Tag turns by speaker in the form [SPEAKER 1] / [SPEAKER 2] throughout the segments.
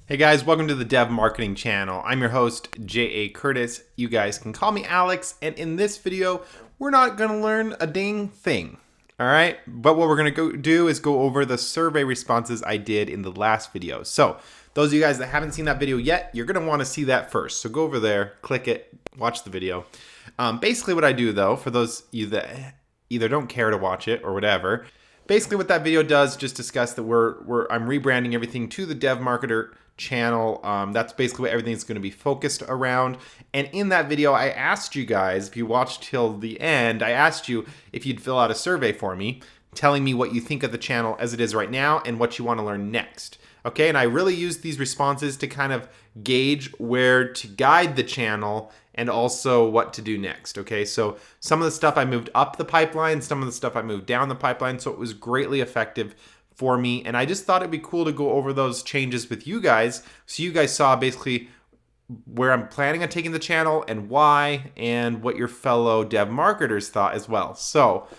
[SPEAKER 1] Hey guys, welcome to the Dev Marketing channel. I'm your host, J.A. Curtis. You guys can call me Alex, and in this video, we're not going to learn a dang thing. All right, but what we're going to do is go over the survey responses I did in the last video. So those of you guys that haven't seen that video yet, you're going to want to see that first. So go over there, click it, watch the video. Basically what I do though, for those of you that either don't care to watch it or whatever, basically what that video does, just discuss that I'm rebranding everything to the DevMarketer channel. That's basically what everything's going to be focused around. And in that video, I asked you guys, if you watched till the end, I asked you if you'd fill out a survey for me, telling me what you think of the channel as it is right now and what you want to learn next. Okay, and I really used these responses to kind of gauge where to guide the channel and also what to do next. Okay, so some of the stuff I moved up the pipeline, some of the stuff I moved down the pipeline, so it was greatly effective for me. And I just thought it'd be cool to go over those changes with you guys, so you guys saw basically where I'm planning on taking the channel and why, and what your fellow dev marketers thought as well. So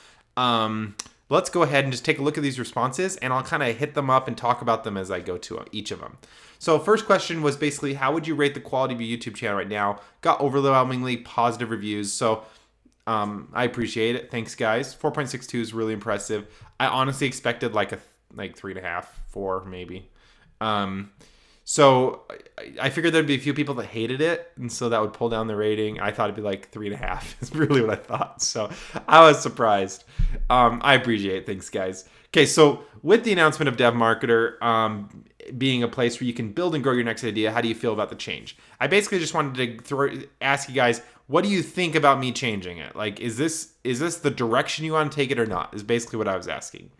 [SPEAKER 1] let's go ahead and just take a look at these responses, and I'll kind of hit them up and talk about them as I go to each of them. So first question was basically, how would you rate the quality of your YouTube channel right now? Got overwhelmingly positive reviews. So I appreciate it. Thanks guys. 4.62 is really impressive. I honestly expected like 3.5, 4 maybe. So I figured there'd be a few people that hated it, and so that would pull down the rating. I thought it'd be like 3.5 is really what I thought. So I was surprised. I appreciate it. Thanks guys. Okay, so with the announcement of DevMarketer being a place where you can build and grow your next idea, how do you feel about the change? I basically just wanted to ask you guys, what do you think about me changing it? Like, is this the direction you want to take it or not? Is basically what I was asking.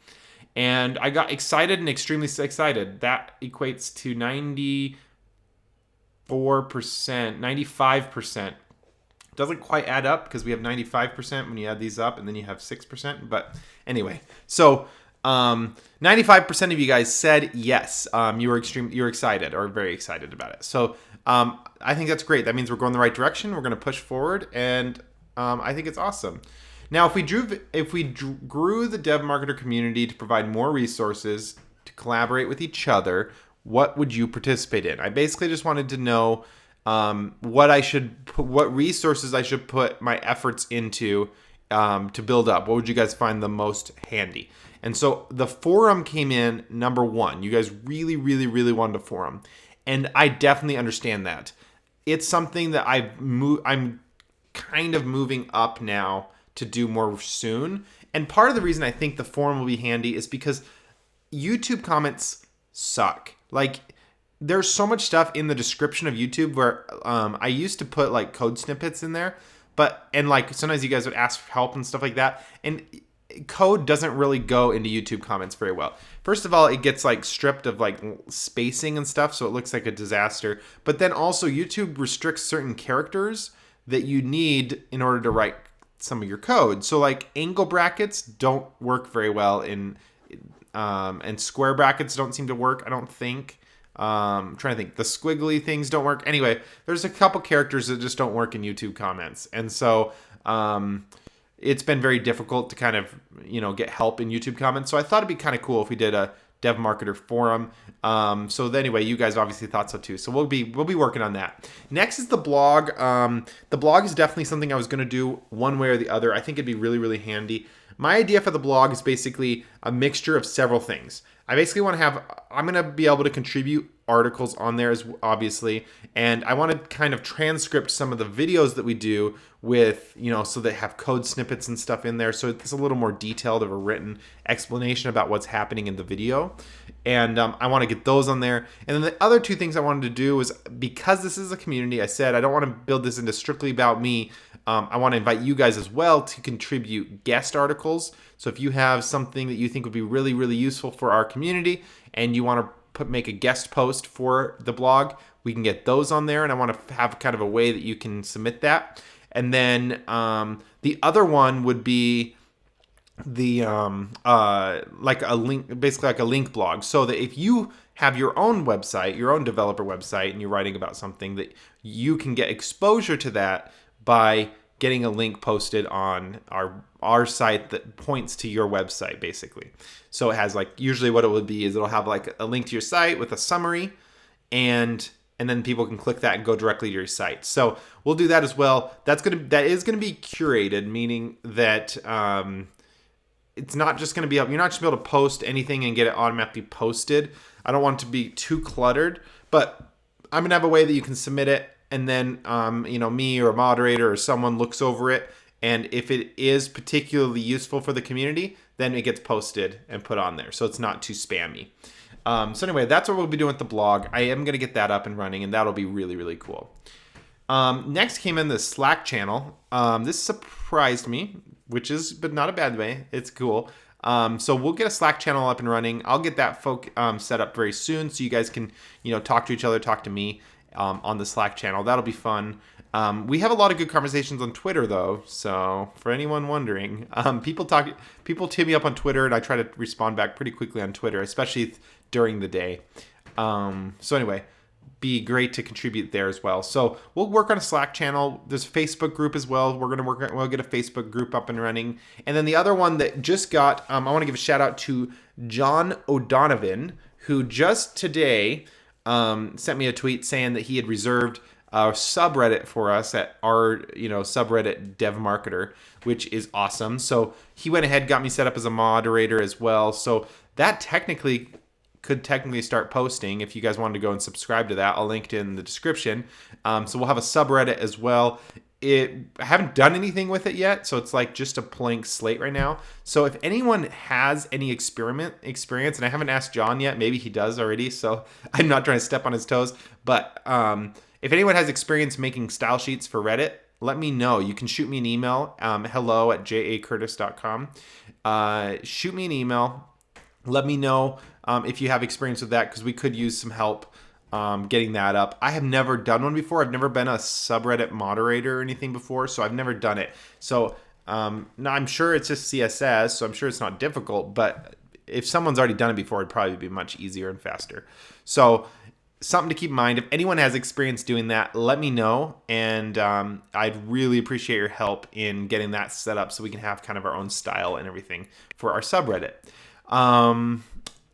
[SPEAKER 1] And I got excited and extremely excited. That equates to 94%, 95%. Doesn't quite add up because we have 95% when you add these up, and then you have 6%. But anyway, so 95% of you guys said yes. You were excited or very excited about it. So I think that's great. That means we're going the right direction. We're going to push forward, and I think it's awesome. Now, if we grew the DevMarketer community to provide more resources to collaborate with each other, what would you participate in? I basically just wanted to know what resources I should put my efforts into to build up. What would you guys find the most handy? And so the forum came in number one. You guys really, really, really wanted a forum, and I definitely understand that. It's something that I'm kind of moving up now to do more soon. And part of the reason I think the forum will be handy is because YouTube comments suck. Like, there's so much stuff in the description of YouTube where I used to put like code snippets in there, and like sometimes you guys would ask for help and stuff like that, and code doesn't really go into YouTube comments very well. First of all, it gets like stripped of like spacing and stuff, so it looks like a disaster. But then also YouTube restricts certain characters that you need in order to write some of your code. So like angle brackets don't work very well and square brackets don't seem to work, I don't think. I'm trying to think. The squiggly things don't work. Anyway, there's a couple characters that just don't work in YouTube comments. And so it's been very difficult to kind of, get help in YouTube comments. So I thought it'd be kind of cool if we did a DevMarketer forum. So anyway, you guys obviously thought so too. So we'll be working on that. Next is the blog. The blog is definitely something I was going to do one way or the other. I think it'd be really, really handy. My idea for the blog is basically a mixture of several things. I basically want to I'm going to be able to contribute articles on there, as obviously, and I want to kind of transcript some of the videos that we do with, so they have code snippets and stuff in there, so it's a little more detailed of a written explanation about what's happening in the video, and I want to get those on there. And then the other two things I wanted to do was, because this is a community, I said I don't want to build this into strictly about me. I want to invite you guys as well to contribute guest articles. So if you have something that you think would be really, really useful for our community and you want to make a guest post for the blog, we can get those on there, and I want to have kind of a way that you can submit that. And then the other one would be the like a link, basically like a link blog, so that if you have your own website, your own developer website, and you're writing about something, that you can get exposure to that by getting a link posted on our site that points to your website, basically. So it has, like, usually what it would be is it'll have like a link to your site with a summary, and then people can click that and go directly to your site. So we'll do that as well. That is gonna be curated, meaning that it's not just gonna be up. You're not just gonna be able to post anything and get it automatically posted. I don't want it to be too cluttered, but I'm gonna have a way that you can submit it, and then me or a moderator or someone looks over it, and if it is particularly useful for the community, then it gets posted and put on there, so it's not too spammy. So anyway, that's what we'll be doing with the blog. I am going to get that up and running, and that'll be really, really cool. Next came in the Slack channel. This surprised me, but not a bad way. It's cool. So we'll get a Slack channel up and running. I'll get that set up very soon, so you guys can, talk to each other, talk to me on the Slack channel. That'll be fun. We have a lot of good conversations on Twitter, though. So for anyone wondering, people hit me up on Twitter, and I try to respond back pretty quickly on Twitter, especially during the day. So anyway, be great to contribute there as well. So we'll work on a Slack channel. There's a Facebook group as well. We'll get a Facebook group up and running. And then the other one that just got, I want to give a shout out to John O'Donovan, who just today sent me a tweet saying that he had reserved a subreddit for us at our, subreddit DevMarketer, which is awesome. So he went ahead, got me set up as a moderator as well. So that could technically start posting. If you guys wanted to go and subscribe to that, I'll link it in the description. So we'll have a subreddit as well. I haven't done anything with it yet, so it's like just a blank slate right now. So if anyone has any experience, and I haven't asked John yet, maybe he does already, so I'm not trying to step on his toes, but if anyone has experience making style sheets for Reddit, let me know. You can shoot me an email, hello@jacurtis.com. Shoot me an email. Let me know if you have experience with that, because we could use some help getting that up. I have never done one before. I've never been a subreddit moderator or anything before, so I've never done it. So now I'm sure it's just CSS, so I'm sure it's not difficult, but if someone's already done it before, it'd probably be much easier and faster. So something to keep in mind. If anyone has experience doing that, let me know, and I'd really appreciate your help in getting that set up so we can have kind of our own style and everything for our subreddit.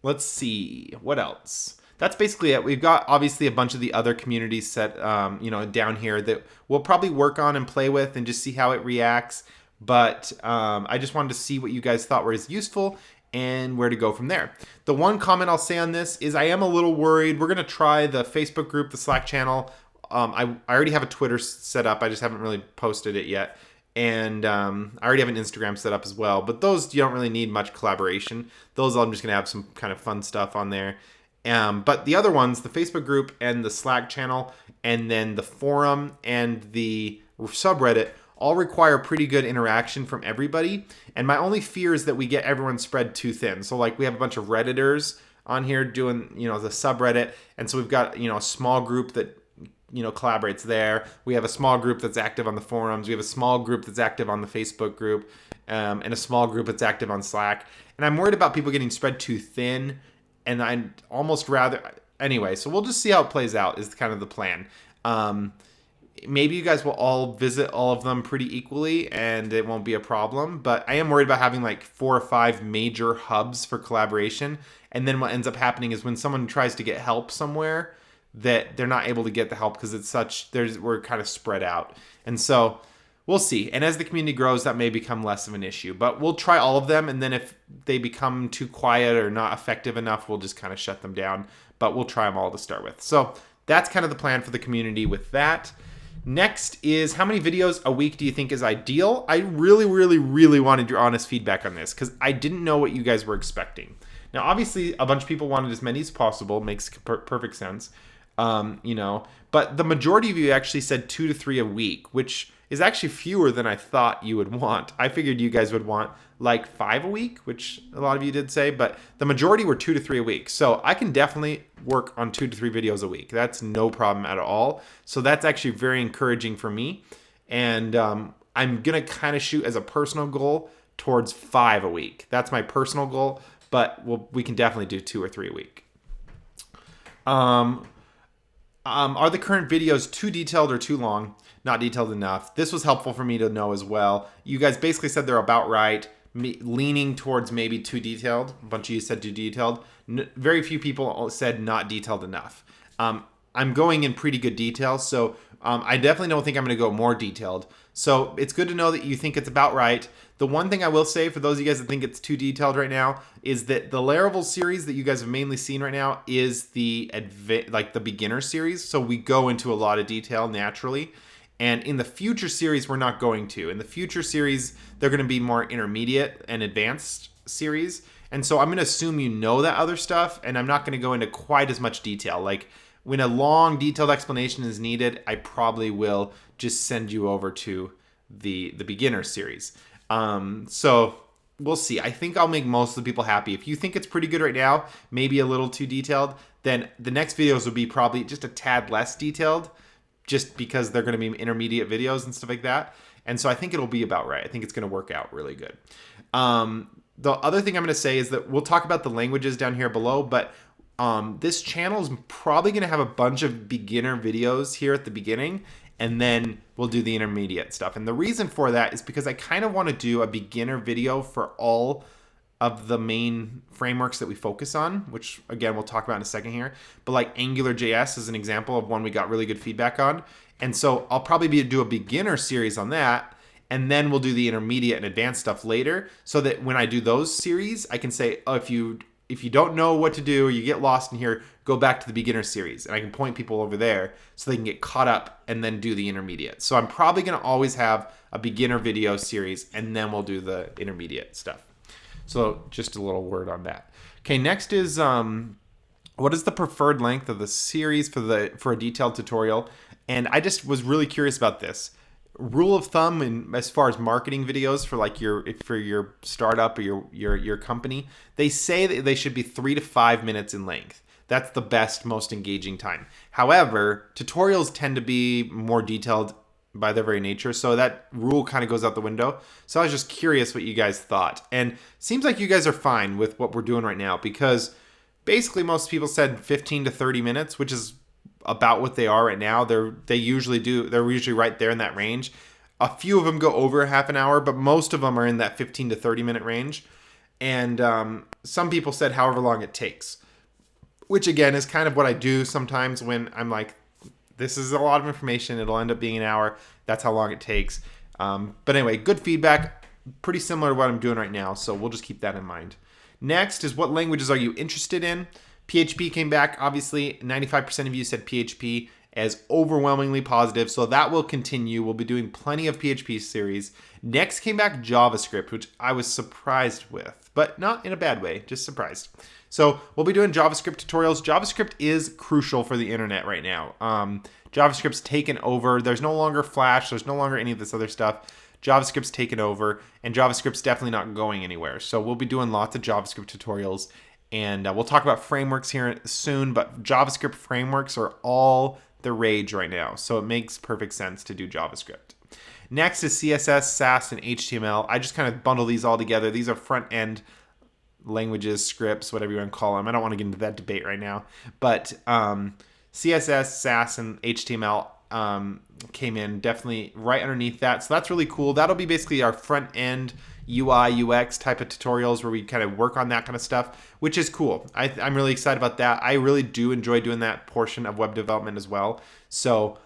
[SPEAKER 1] Let's see, what else? That's basically it. We've got obviously a bunch of the other communities set, down here that we'll probably work on and play with and just see how it reacts. But I just wanted to see what you guys thought was useful and where to go from there. The one comment I'll say on this is I am a little worried. We're going to try the Facebook group, the Slack channel. I already have a Twitter set up. I just haven't really posted it yet. And I already have an Instagram set up as well. But those, you don't really need much collaboration. Those I'm just going to have some kind of fun stuff on there. But the other ones, the Facebook group and the Slack channel, and then the forum and the subreddit, all require pretty good interaction from everybody. And my only fear is that we get everyone spread too thin. So like we have a bunch of Redditors on here doing, the subreddit. And so we've got, a small group that, collaborates there. We have a small group that's active on the forums. We have a small group that's active on the Facebook group, and a small group that's active on Slack. And I'm worried about people getting spread too thin. And I'd almost rather, anyway, so we'll just see how it plays out is kind of the plan. Maybe you guys will all visit all of them pretty equally and it won't be a problem, but I am worried about having like 4 or 5 major hubs for collaboration. And then what ends up happening is when someone tries to get help somewhere, that they're not able to get the help because we're kind of spread out. And so we'll see. And as the community grows, that may become less of an issue, but we'll try all of them. And then if they become too quiet or not effective enough, we'll just kind of shut them down, but we'll try them all to start with. So that's kind of the plan for the community with that. Next is, how many videos a week do you think is ideal? I really, really, really wanted your honest feedback on this because I didn't know what you guys were expecting. Now, obviously, a bunch of people wanted as many as possible. Makes perfect sense. But the majority of you actually said 2 to 3 a week, which is actually fewer than I thought you would want. I figured you guys would want like 5 a week, which a lot of you did say, but the majority were 2 to 3 a week. So I can definitely work on 2 to 3 videos a week. That's no problem at all. So that's actually very encouraging for me. And I'm going to kind of shoot as a personal goal towards 5 a week. That's my personal goal, but we can definitely do 2 or 3 a week. Are the current videos too detailed or too long? Not detailed enough. This was helpful for me to know as well. You guys basically said they're about right, leaning towards maybe too detailed. A bunch of you said too detailed. Very few people said not detailed enough. I'm going in pretty good detail. So I definitely don't think I'm going to go more detailed. So it's good to know that you think it's about right. The one thing I will say for those of you guys that think it's too detailed right now is that the Laravel series that you guys have mainly seen right now is the the beginner series. So we go into a lot of detail naturally. And in the future series, we're not going to. In the future series, they're going to be more intermediate and advanced series. And so I'm going to assume you know that other stuff, and I'm not going to go into quite as much detail. Like when a long, detailed explanation is needed, I probably will just send you over to the beginner series. So we'll see. I think I'll make most of the people happy. If you think it's pretty good right now, maybe a little too detailed, then the next videos will be probably just a tad less detailed, just because they're going to be intermediate videos and stuff like that. And so I think it'll be about right. I think it's going to work out really good. The other thing I'm going to say is that we'll talk about the languages down here below, but this channel is probably going to have a bunch of beginner videos here at the beginning, and then we'll do the intermediate stuff. And the reason for that is because I kind of want to do a beginner video for all of the main frameworks that we focus on, which again, we'll talk about in a second here. But like AngularJS is an example of one we got really good feedback on. And so I'll probably do a beginner series on that. And then we'll do the intermediate and advanced stuff later, so that when I do those series, I can say, oh, if you don't know what to do or you get lost in here, go back to the beginner series. And I can point people over there so they can get caught up and then do the intermediate. So I'm probably going to always have a beginner video series, and then we'll do the intermediate stuff. So just a little word on that. Okay, next is what is the preferred length of the series for a detailed tutorial? And I just was really curious about this. Rule of thumb, in as far as marketing videos for like your startup or your company, they say that they should be 3 to 5 minutes in length. That's the best, most engaging time. However, tutorials tend to be more detailed by their very nature, so that rule kind of goes out the window. So I was just curious what you guys thought, and seems like you guys are fine with what we're doing right now, because basically most people said 15 to 30 minutes, which is about what they are right now. They're usually right there in that range. A few of them go over half an hour, but most of them are in that 15 to 30 minute range. And some people said however long it takes, which again is kind of what I do sometimes when I'm like, this is a lot of information, it'll end up being an hour. That's how long it takes. But anyway, good feedback. Pretty similar to what I'm doing right now, so we'll just keep that in mind. Next is, what languages are you interested in? PHP came back. Obviously, 95% of you said PHP as overwhelmingly positive, so that will continue. We'll be doing plenty of PHP series. Next came back JavaScript, which I was surprised with, but not in a bad way, just surprised. So we'll be doing JavaScript tutorials. JavaScript is crucial for the internet right now. JavaScript's taken over. There's no longer Flash. There's no longer any of this other stuff. JavaScript's taken over, and JavaScript's definitely not going anywhere. So we'll be doing lots of JavaScript tutorials, and we'll talk about frameworks here soon, but JavaScript frameworks are all the rage right now. So it makes perfect sense to do JavaScript. Next is CSS, Sass, and HTML. I just kind of bundle these all together. These are front-end languages, scripts, whatever you want to call them. I don't want to get into that debate right now. But CSS, Sass, and HTML came in definitely right underneath that. So that's really cool. That'll be basically our front-end UI, UX type of tutorials where we kind of work on that kind of stuff, which is cool. I'm really excited about that. I really do enjoy doing that portion of web development as well. So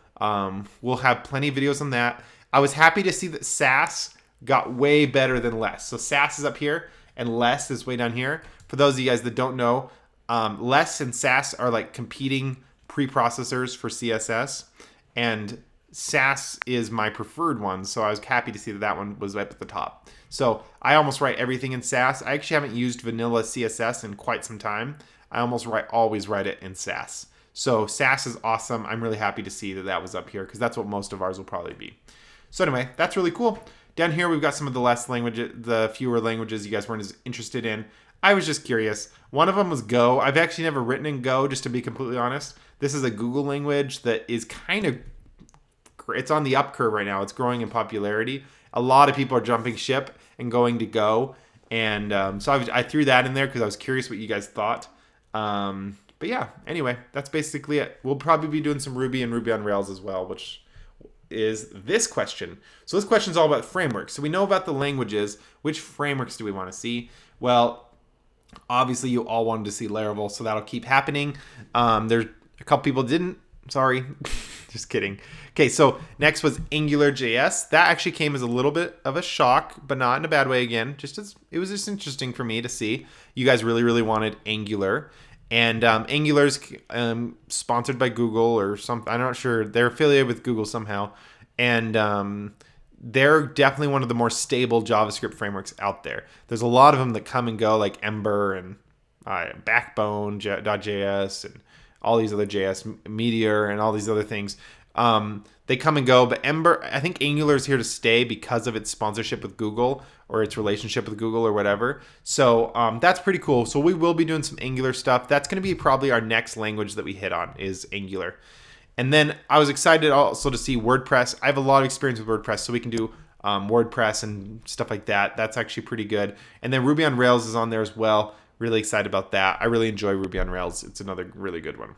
[SPEAKER 1] we'll have plenty of videos on that. I was happy to see that Sass got way better than Less. So Sass is up here and Less is way down here. For those of you guys that don't know, Less and Sass are like competing preprocessors for CSS, and Sass is my preferred one, so I was happy to see that one was up at the top. So I almost write everything in Sass. I actually haven't used vanilla CSS in quite some time. I always write it in Sass. So Sass is awesome. I'm really happy to see that that was up here, because that's what most of ours will probably be. So anyway, that's really cool. Down here we've got some of the fewer languages you guys weren't as interested in. I was just curious. One of them was Go. I've actually never written in Go, just to be completely honest. This is a Google language that is it's on the up curve right now. It's growing in popularity. A lot of people are jumping ship and going to Go. And so I threw that in there because I was curious what you guys thought. But yeah, anyway, that's basically it. We'll probably be doing some Ruby and Ruby on Rails as well, which is this question. So this question is all about frameworks. So we know about the languages. Which frameworks do we want to see? Well, obviously you all wanted to see Laravel, so that'll keep happening. There's a couple people didn't Sorry. Just kidding. Okay, so next was AngularJS. That actually came as a little bit of a shock, but not in a bad way again. It was just interesting for me to see. You guys really, really wanted Angular. And Angular's sponsored by Google or something. I'm not sure. They're affiliated with Google somehow. And they're definitely one of the more stable JavaScript frameworks out there. There's a lot of them that come and go, like Ember and Backbone.js and all these other JS, Meteor, and all these other things. They come and go, but I think Angular is here to stay because of its sponsorship with Google or its relationship with Google or whatever. So that's pretty cool. So we will be doing some Angular stuff. That's going to be probably our next language that we hit on is Angular. And then I was excited also to see WordPress. I have a lot of experience with WordPress, so we can do WordPress and stuff like that. That's actually pretty good. And then Ruby on Rails is on there as well. Really excited about that. I really enjoy Ruby on Rails. It's another really good one.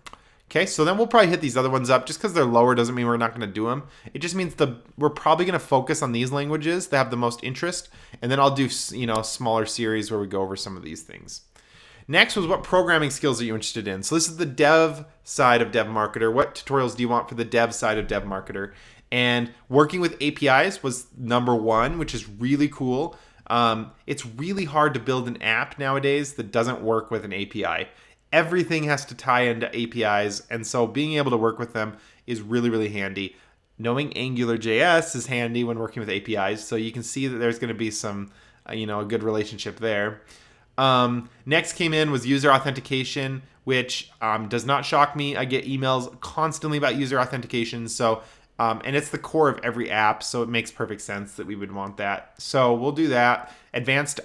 [SPEAKER 1] Okay, so then we'll probably hit these other ones up. Just because they're lower doesn't mean we're not going to do them. It just means we're probably going to focus on these languages that have the most interest, and then I'll do a smaller series where we go over some of these things. Next was what programming skills are you interested in? So this is the dev side of DevMarketer. What tutorials do you want for the dev side of DevMarketer? And working with APIs was number one, which is really cool. It's really hard to build an app nowadays that doesn't work with an API. Everything has to tie into APIs, and so being able to work with them is really, really handy. Knowing AngularJS is handy when working with APIs, so you can see that there's going to be some, a good relationship there. Next came in was user authentication, which does not shock me. I get emails constantly about user authentication, so and it's the core of every app, so it makes perfect sense that we would want that. So we'll do that. Advanced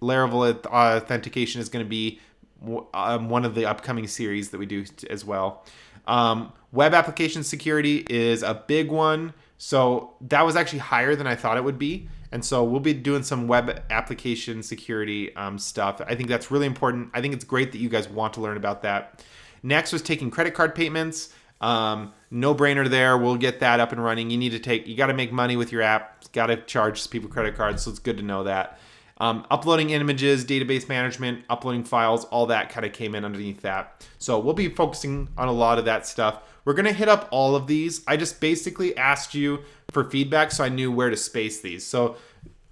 [SPEAKER 1] Laravel authentication is going to be one of the upcoming series that we do as well. Web application security is a big one. So that was actually higher than I thought it would be. And so we'll be doing some web application security stuff. I think that's really important. I think it's great that you guys want to learn about that. Next was taking credit card payments. No brainer there. We'll get that up and running. You got to make money with your app. Got to charge people credit cards. So it's good to know that. Uploading images, database management, uploading files, all that kind of came in underneath that. So we'll be focusing on a lot of that stuff. We're going to hit up all of these. I just basically asked you for feedback so I knew where to space these. So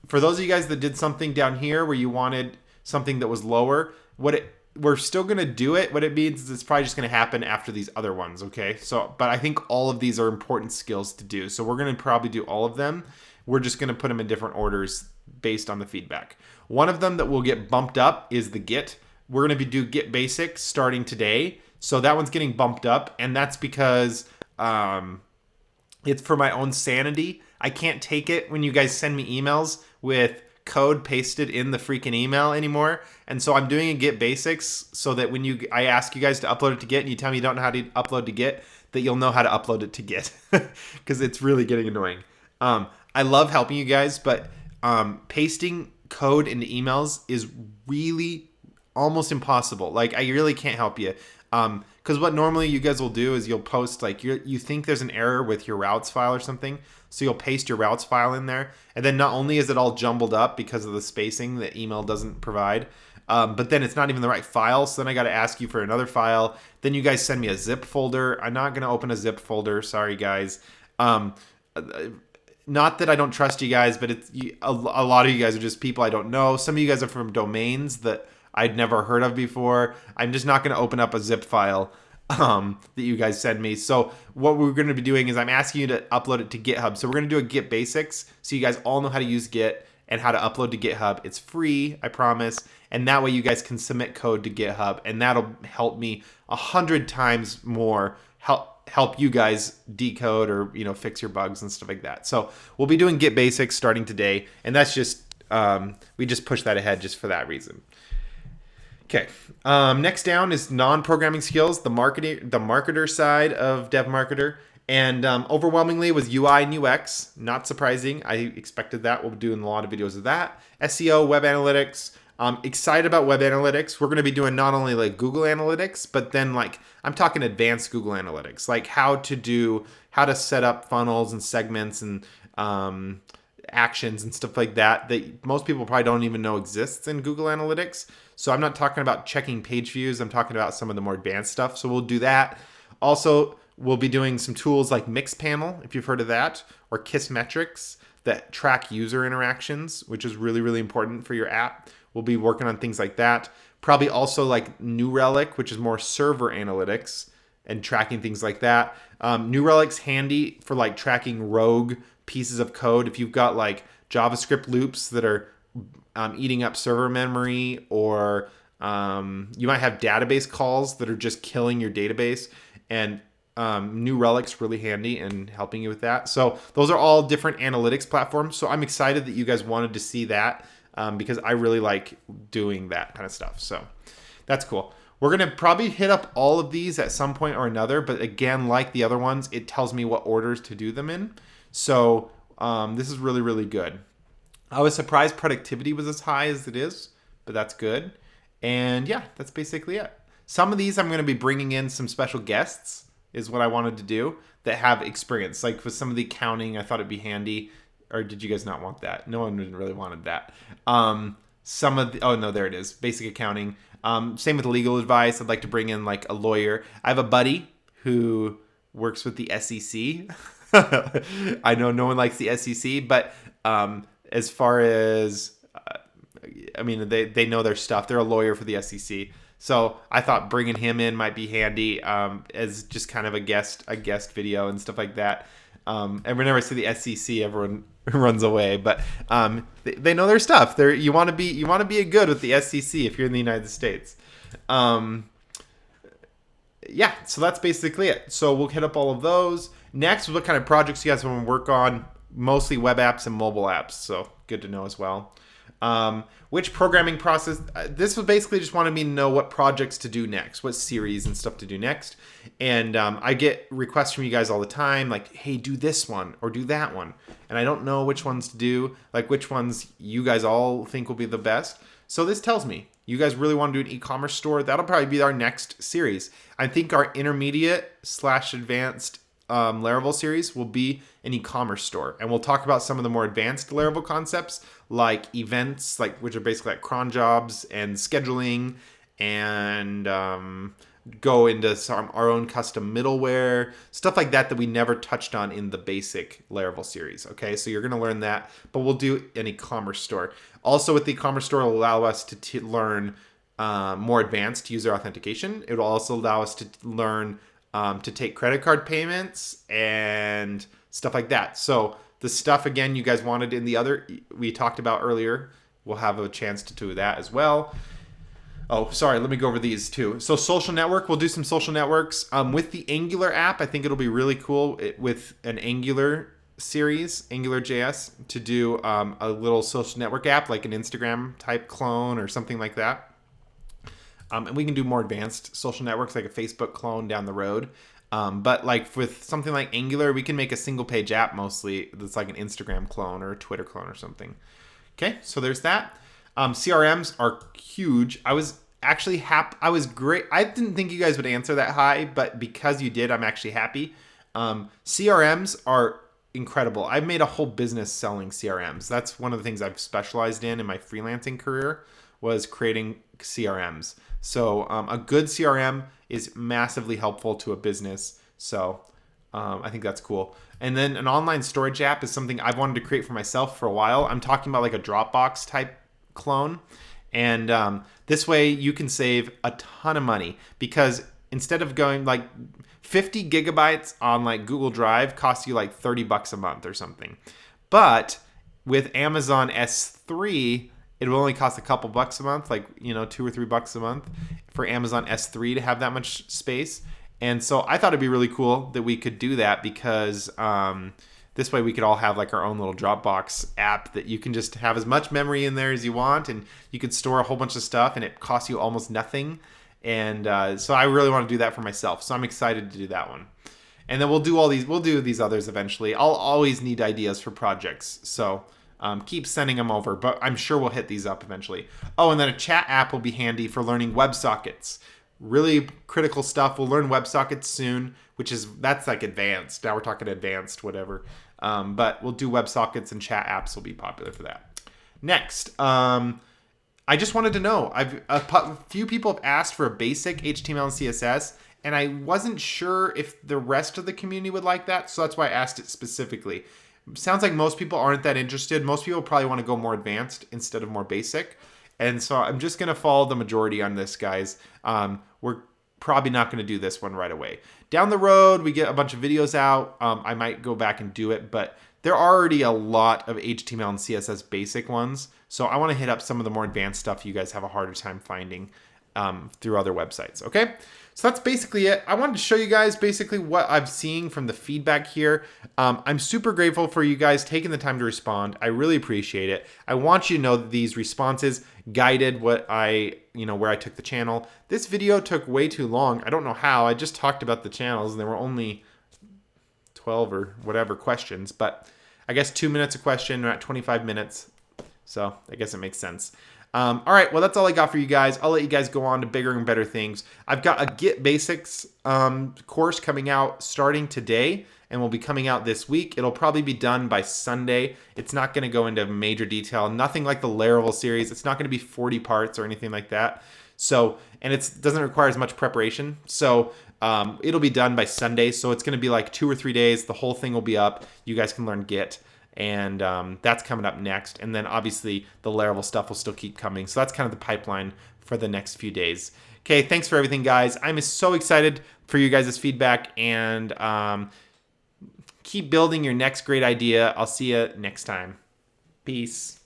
[SPEAKER 1] for those of you guys that did something down here where you wanted something that was lower, we're still going to do it. What it means is it's probably just going to happen after these other ones, okay? But I think all of these are important skills to do. So we're going to probably do all of them. We're just going to put them in different orders based on the feedback. One of them that will get bumped up is the Git. We're going to do Git Basics starting today. So that one's getting bumped up, and that's because it's for my own sanity. I can't take it when you guys send me emails with code pasted in the freaking email anymore. And so I'm doing a Git Basics so that when I ask you guys to upload it to Git and you tell me you don't know how to upload to Git, that you'll know how to upload it to Git because it's really getting annoying. I love helping you guys, but pasting code into emails is really almost impossible. Like, I really can't help you. Because what normally you guys will do is you'll post, like, you think there's an error with your routes file or something, so you'll paste your routes file in there, and then not only is it all jumbled up because of the spacing that email doesn't provide, but then it's not even the right file, so then I got to ask you for another file. Then you guys send me a zip folder. I'm not going to open a zip folder. Sorry, guys. Not that I don't trust you guys, but a lot of you guys are just people I don't know. Some of you guys are from domains that I'd never heard of before. I'm just not going to open up a zip file that you guys send me. So what we're going to be doing is I'm asking you to upload it to GitHub. So we're going to do a Git Basics so you guys all know how to use Git and how to upload to GitHub. It's free, I promise. And that way you guys can submit code to GitHub, and that'll help me 100 times more help you guys decode or fix your bugs and stuff like that. So we'll be doing Git Basics starting today, and that's just we just push that ahead just for that reason. Okay, next down is non-programming skills, the marketer side of DevMarketer, and overwhelmingly it was UI and UX. Not surprising, I expected that. We'll be doing a lot of videos of that. SEO, web analytics. Excited about web analytics. We're going to be doing not only like Google Analytics, but then I'm talking advanced Google Analytics, like how to set up funnels and segments and actions and stuff like that most people probably don't even know exists in Google Analytics. So I'm not talking about checking page views. I'm talking about some of the more advanced stuff. So we'll do that. Also, we'll be doing some tools like Mixpanel, if you've heard of that, or Kissmetrics that track user interactions, which is really, really important for your app. We'll be working on things like that. Probably also like New Relic, which is more server analytics and tracking things like that. New Relic's handy for like tracking rogue pieces of code. If you've got like JavaScript loops that are eating up server memory, or you might have database calls that are just killing your database, and New Relic's really handy in helping you with that. So those are all different analytics platforms. So I'm excited that you guys wanted to see that because I really like doing that kind of stuff. So that's cool. We're going to probably hit up all of these at some point or another. But again, like the other ones, it tells me what orders to do them in. So this is really, really good. I was surprised productivity was as high as it is, but that's good. And yeah, that's basically it. Some of these I'm going to be bringing in some special guests is what I wanted to do that have experience. Like with some of the accounting, I thought it'd be handy. Or did you guys not want that? No one really wanted that. Some of the, oh no, there it is. Basic accounting. Same with legal advice. I'd like to bring in like a lawyer. I have a buddy who works with the SEC. I know no one likes the SEC, but as far as, I mean, they know their stuff. They're a lawyer for the SEC. So I thought bringing him in might be handy as just kind of a guest video and stuff like that. And whenever I see the SEC, everyone runs away. But they know their stuff. You want to be good with the SEC if you're in the United States. Yeah, so that's basically it. So we'll hit up all of those. Next, what kind of projects you guys want to work on? Mostly web apps and mobile apps. So good to know as well. Which programming process, this was basically just wanted me to know what projects to do next, what series and stuff to do next. And I get requests from you guys all the time, like, hey, do this one or do that one. And I don't know which ones to do, like which ones you guys all think will be the best. So this tells me you guys really want to do an e-commerce store. That'll probably be our next series. I think our intermediate/advanced Laravel series will be an e-commerce store, and we'll talk about some of the more advanced Laravel concepts like events, like which are basically like cron jobs and scheduling, and go into our own custom middleware, stuff like that we never touched on in the basic Laravel series. Okay, so you're going to learn that, but we'll do an e-commerce store. Also with the e-commerce store, it'll allow us to learn more advanced user authentication. It will also allow us to learn to take credit card payments and stuff like that. So the stuff, again, you guys wanted in the other, we talked about earlier, we'll have a chance to do that as well. Oh, sorry, let me go over these too. So social network, we'll do some social networks. With the Angular app, I think it'll be really cool with an Angular series, AngularJS, to do a little social network app, like an Instagram type clone or something like that. And we can do more advanced social networks like a Facebook clone down the road. But like with something like Angular, we can make a single page app mostly that's like an Instagram clone or a Twitter clone or something. Okay, so there's that. CRMs are huge. I was actually happy. I was great. I didn't think you guys would answer that high, but because you did, I'm actually happy. CRMs are incredible. I've made a whole business selling CRMs. That's one of the things I've specialized in my freelancing career, was creating CRMs. So a good CRM is massively helpful to a business. So I think that's cool. And then an online storage app is something I've wanted to create for myself for a while. I'm talking about like a Dropbox type clone. And this way you can save a ton of money, because instead of going like 50 gigabytes on like Google Drive costs you like $30 a month or something. But with Amazon S3, it will only cost a couple bucks a month, like, $2 or $3 a month for Amazon S3 to have that much space. And so I thought it'd be really cool that we could do that, because this way we could all have like our own little Dropbox app that you can just have as much memory in there as you want, and you could store a whole bunch of stuff and it costs you almost nothing. And so I really want to do that for myself. So I'm excited to do that one. And then we'll do these others eventually. I'll always need ideas for projects. So keep sending them over, but I'm sure we'll hit these up eventually. Oh, and then a chat app will be handy for learning WebSockets. Really critical stuff. We'll learn WebSockets soon, that's like advanced. Now we're talking advanced, whatever. But we'll do WebSockets, and chat apps will be popular for that. Next, I just wanted to know, a few people have asked for a basic HTML and CSS, and I wasn't sure if the rest of the community would like that, so that's why I asked it specifically. Sounds like most people aren't that interested. Most people probably want to go more advanced instead of more basic. And so I'm just going to follow the majority on this, guys. We're probably not going to do this one right away. Down the road, we get a bunch of videos out. I might go back and do it, but there are already a lot of HTML and CSS basic ones. So I want to hit up some of the more advanced stuff you guys have a harder time finding through other websites. Okay, so that's basically it. I wanted to show you guys basically what I'm seeing from the feedback here. I'm super grateful for you guys taking the time to respond. I really appreciate it. I want you to know that these responses guided what where I took the channel. This video took way too long. I don't know how. I just talked about the channels and there were only 12 or whatever questions, but I guess 2 minutes a question. We're at 25 minutes. So I guess it makes sense. All right, well, that's all I got for you guys. I'll let you guys go on to bigger and better things. I've got a Git Basics course coming out starting today and will be coming out this week. It'll probably be done by Sunday. It's not going to go into major detail, nothing like the Laravel series. It's not going to be 40 parts or anything like that. So, and it doesn't require as much preparation. So it'll be done by Sunday. So it's going to be like 2 or 3 days. The whole thing will be up. You guys can learn Git. And that's coming up next. And then obviously the Laravel stuff will still keep coming. So that's kind of the pipeline for the next few days. Okay, thanks for everything, guys. I'm so excited for you guys' feedback, and keep building your next great idea. I'll see you next time. Peace.